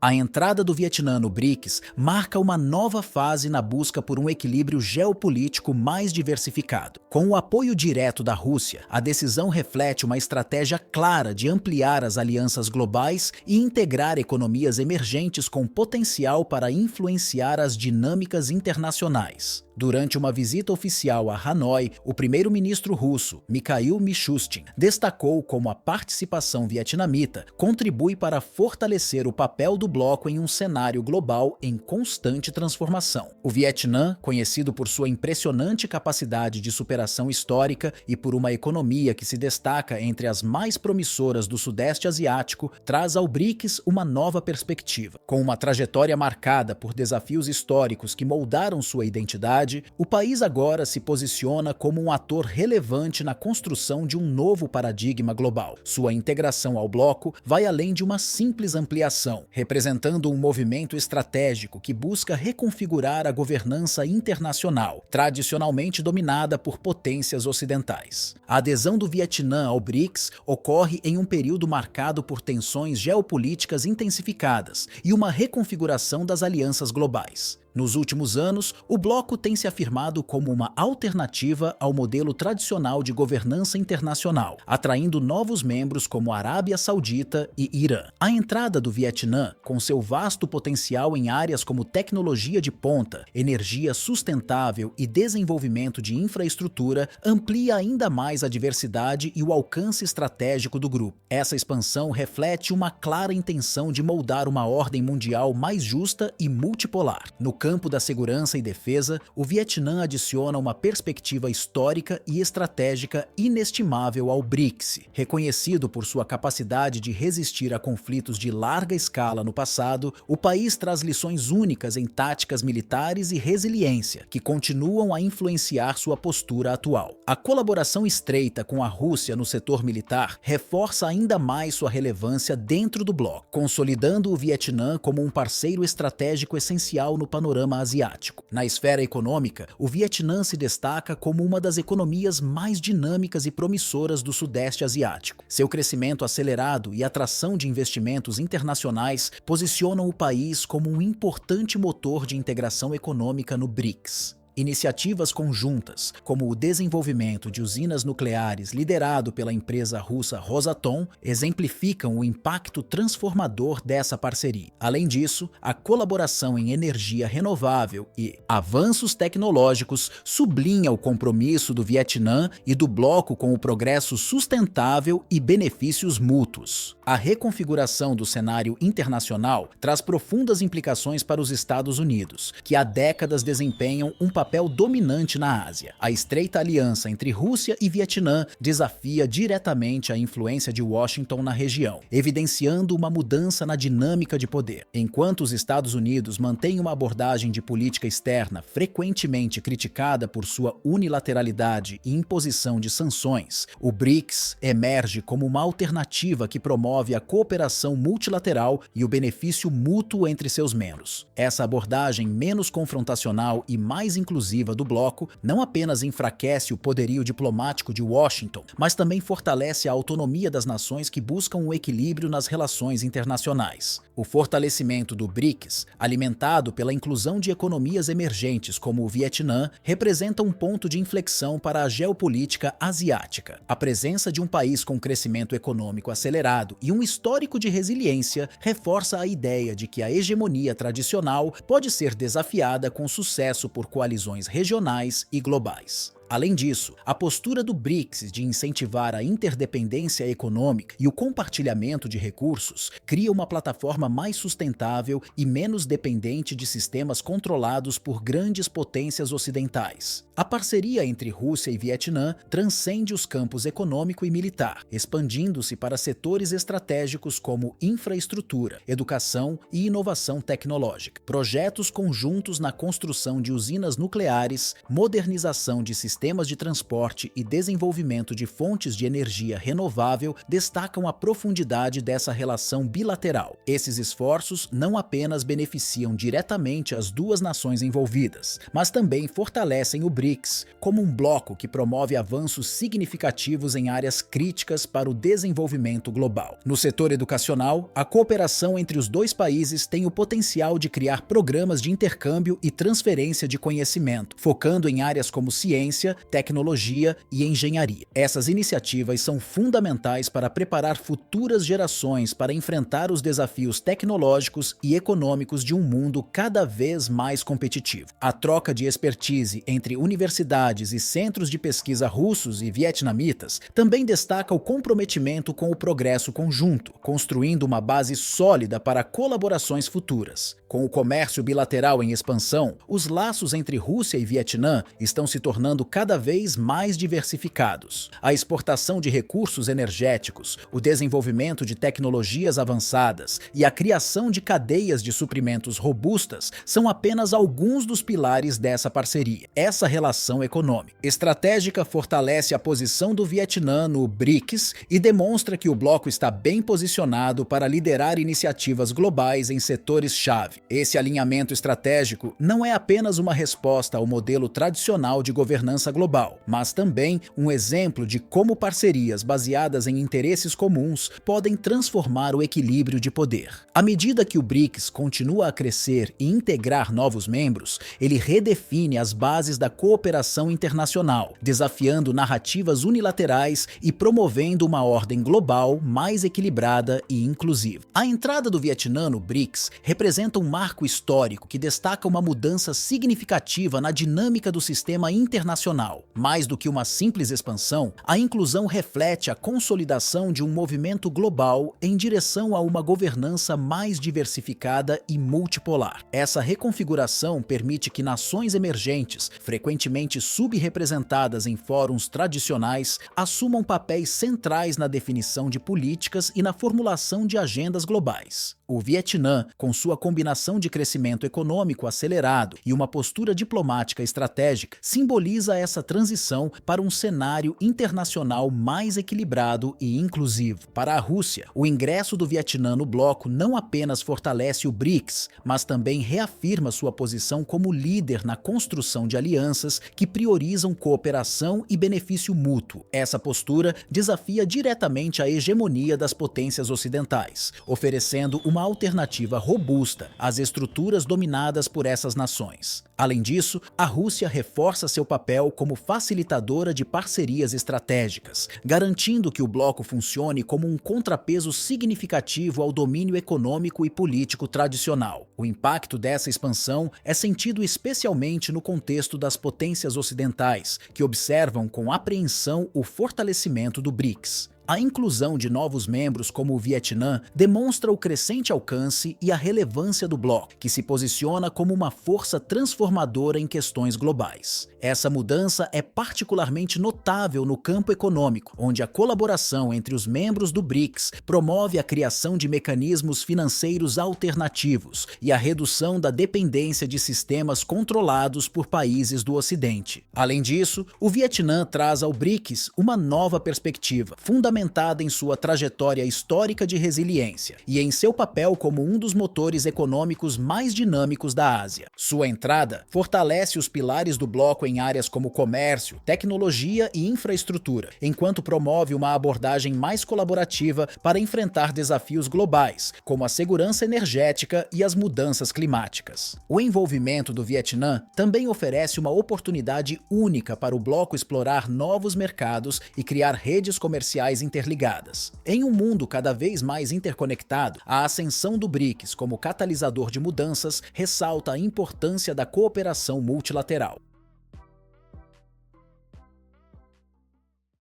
A entrada do Vietnã no BRICS marca uma nova fase na busca por um equilíbrio geopolítico mais diversificado. Com o apoio direto da Rússia, a decisão reflete uma estratégia clara de ampliar as alianças globais e integrar economias emergentes com potencial para influenciar as dinâmicas internacionais. Durante uma visita oficial a Hanoi, o primeiro-ministro russo, Mikhail Mishustin, destacou como a participação vietnamita contribui para fortalecer o papel do bloco em um cenário global em constante transformação. O Vietnã, conhecido por sua impressionante capacidade de superação histórica e por uma economia que se destaca entre as mais promissoras do Sudeste Asiático, traz ao BRICS uma nova perspectiva. Com uma trajetória marcada por desafios históricos que moldaram sua identidade, o país agora se posiciona como um ator relevante na construção de um novo paradigma global. Sua integração ao bloco vai além de uma simples ampliação, representando um movimento estratégico que busca reconfigurar a governança internacional, tradicionalmente dominada por potências ocidentais. A adesão do Vietnã ao BRICS ocorre em um período marcado por tensões geopolíticas intensificadas e uma reconfiguração das alianças globais. Nos últimos anos, o bloco tem se afirmado como uma alternativa ao modelo tradicional de governança internacional, atraindo novos membros como a Arábia Saudita e Irã. A entrada do Vietnã, com seu vasto potencial em áreas como tecnologia de ponta, energia sustentável e desenvolvimento de infraestrutura, amplia ainda mais a diversidade e o alcance estratégico do grupo. Essa expansão reflete uma clara intenção de moldar uma ordem mundial mais justa e multipolar. No campo da segurança e defesa, o Vietnã adiciona uma perspectiva histórica e estratégica inestimável ao BRICS. Reconhecido por sua capacidade de resistir a conflitos de larga escala no passado, o país traz lições únicas em táticas militares e resiliência, que continuam a influenciar sua postura atual. A colaboração estreita com a Rússia no setor militar reforça ainda mais sua relevância dentro do bloco, consolidando o Vietnã como um parceiro estratégico essencial no panorama asiático. Na esfera econômica, o Vietnã se destaca como uma das economias mais dinâmicas e promissoras do Sudeste Asiático. Seu crescimento acelerado e atração de investimentos internacionais posicionam o país como um importante motor de integração econômica no BRICS. Iniciativas conjuntas, como o desenvolvimento de usinas nucleares liderado pela empresa russa Rosatom, exemplificam o impacto transformador dessa parceria. Além disso, a colaboração em energia renovável e avanços tecnológicos sublinha o compromisso do Vietnã e do bloco com o progresso sustentável e benefícios mútuos. A reconfiguração do cenário internacional traz profundas implicações para os Estados Unidos, que há décadas desempenham um papel dominante na Ásia. A estreita aliança entre Rússia e Vietnã desafia diretamente a influência de Washington na região, evidenciando uma mudança na dinâmica de poder. Enquanto os Estados Unidos mantêm uma abordagem de política externa frequentemente criticada por sua unilateralidade e imposição de sanções, o BRICS emerge como uma alternativa que promove a cooperação multilateral e o benefício mútuo entre seus membros. Essa abordagem menos confrontacional e mais inclusiva do bloco não apenas enfraquece o poderio diplomático de Washington, mas também fortalece a autonomia das nações que buscam um equilíbrio nas relações internacionais. O fortalecimento do BRICS, alimentado pela inclusão de economias emergentes como o Vietnã, representa um ponto de inflexão para a geopolítica asiática. A presença de um país com crescimento econômico acelerado e um histórico de resiliência reforça a ideia de que a hegemonia tradicional pode ser desafiada com sucesso por coalizões regionais e globais. Além disso, a postura do BRICS de incentivar a interdependência econômica e o compartilhamento de recursos cria uma plataforma mais sustentável e menos dependente de sistemas controlados por grandes potências ocidentais. A parceria entre Rússia e Vietnã transcende os campos econômico e militar, expandindo-se para setores estratégicos como infraestrutura, educação e inovação tecnológica. Projetos conjuntos na construção de usinas nucleares, modernização de sistemas de transporte e desenvolvimento de fontes de energia renovável destacam a profundidade dessa relação bilateral. Esses esforços não apenas beneficiam diretamente as duas nações envolvidas, mas também fortalecem o BRICS BRICS como um bloco que promove avanços significativos em áreas críticas para o desenvolvimento global. No setor educacional, a cooperação entre os dois países tem o potencial de criar programas de intercâmbio e transferência de conhecimento, focando em áreas como ciência, tecnologia e engenharia. Essas iniciativas são fundamentais para preparar futuras gerações para enfrentar os desafios tecnológicos e econômicos de um mundo cada vez mais competitivo. A troca de expertise entre universidades e centros de pesquisa russos e vietnamitas também destaca o comprometimento com o progresso conjunto, construindo uma base sólida para colaborações futuras. Com o comércio bilateral em expansão, os laços entre Rússia e Vietnã estão se tornando cada vez mais diversificados. A exportação de recursos energéticos, o desenvolvimento de tecnologias avançadas e a criação de cadeias de suprimentos robustas são apenas alguns dos pilares dessa parceria. Essa relação econômica estratégica fortalece a posição do Vietnã no BRICS e demonstra que o bloco está bem posicionado para liderar iniciativas globais em setores-chave. Esse alinhamento estratégico não é apenas uma resposta ao modelo tradicional de governança global, mas também um exemplo de como parcerias baseadas em interesses comuns podem transformar o equilíbrio de poder. À medida que o BRICS continua a crescer e integrar novos membros, ele redefine as bases da cooperação internacional, desafiando narrativas unilaterais e promovendo uma ordem global mais equilibrada e inclusiva. A entrada do Vietnã no BRICS representa um marco histórico que destaca uma mudança significativa na dinâmica do sistema internacional. Mais do que uma simples expansão, a inclusão reflete a consolidação de um movimento global em direção a uma governança mais diversificada e multipolar. Essa reconfiguração permite que nações emergentes, frequentemente subrepresentadas em fóruns tradicionais, assumam papéis centrais na definição de políticas e na formulação de agendas globais. O Vietnã, com sua combinação de crescimento econômico acelerado e uma postura diplomática estratégica, simboliza essa transição para um cenário internacional mais equilibrado e inclusivo. Para a Rússia, o ingresso do Vietnã no bloco não apenas fortalece o BRICS, mas também reafirma sua posição como líder na construção de alianças que priorizam cooperação e benefício mútuo. Essa postura desafia diretamente a hegemonia das potências ocidentais, oferecendo uma alternativa robusta às estruturas dominadas por essas nações. Além disso, a Rússia reforça seu papel como facilitadora de parcerias estratégicas, garantindo que o bloco funcione como um contrapeso significativo ao domínio econômico e político tradicional. O impacto dessa expansão é sentido especialmente no contexto das potências ocidentais, que observam com apreensão o fortalecimento do BRICS. A inclusão de novos membros como o Vietnã demonstra o crescente alcance e a relevância do bloco, que se posiciona como uma força transformadora em questões globais. Essa mudança é particularmente notável no campo econômico, onde a colaboração entre os membros do BRICS promove a criação de mecanismos financeiros alternativos e a redução da dependência de sistemas controlados por países do Ocidente. Além disso, o Vietnã traz ao BRICS uma nova perspectiva, fundamentada em sua trajetória histórica de resiliência e em seu papel como um dos motores econômicos mais dinâmicos da Ásia. Sua entrada fortalece os pilares do bloco em áreas como comércio, tecnologia e infraestrutura, enquanto promove uma abordagem mais colaborativa para enfrentar desafios globais, como a segurança energética e as mudanças climáticas. O envolvimento do Vietnã também oferece uma oportunidade única para o bloco explorar novos mercados e criar redes comerciais interligadas. Em um mundo cada vez mais interconectado, a ascensão do BRICS como catalisador de mudanças ressalta a importância da cooperação multilateral.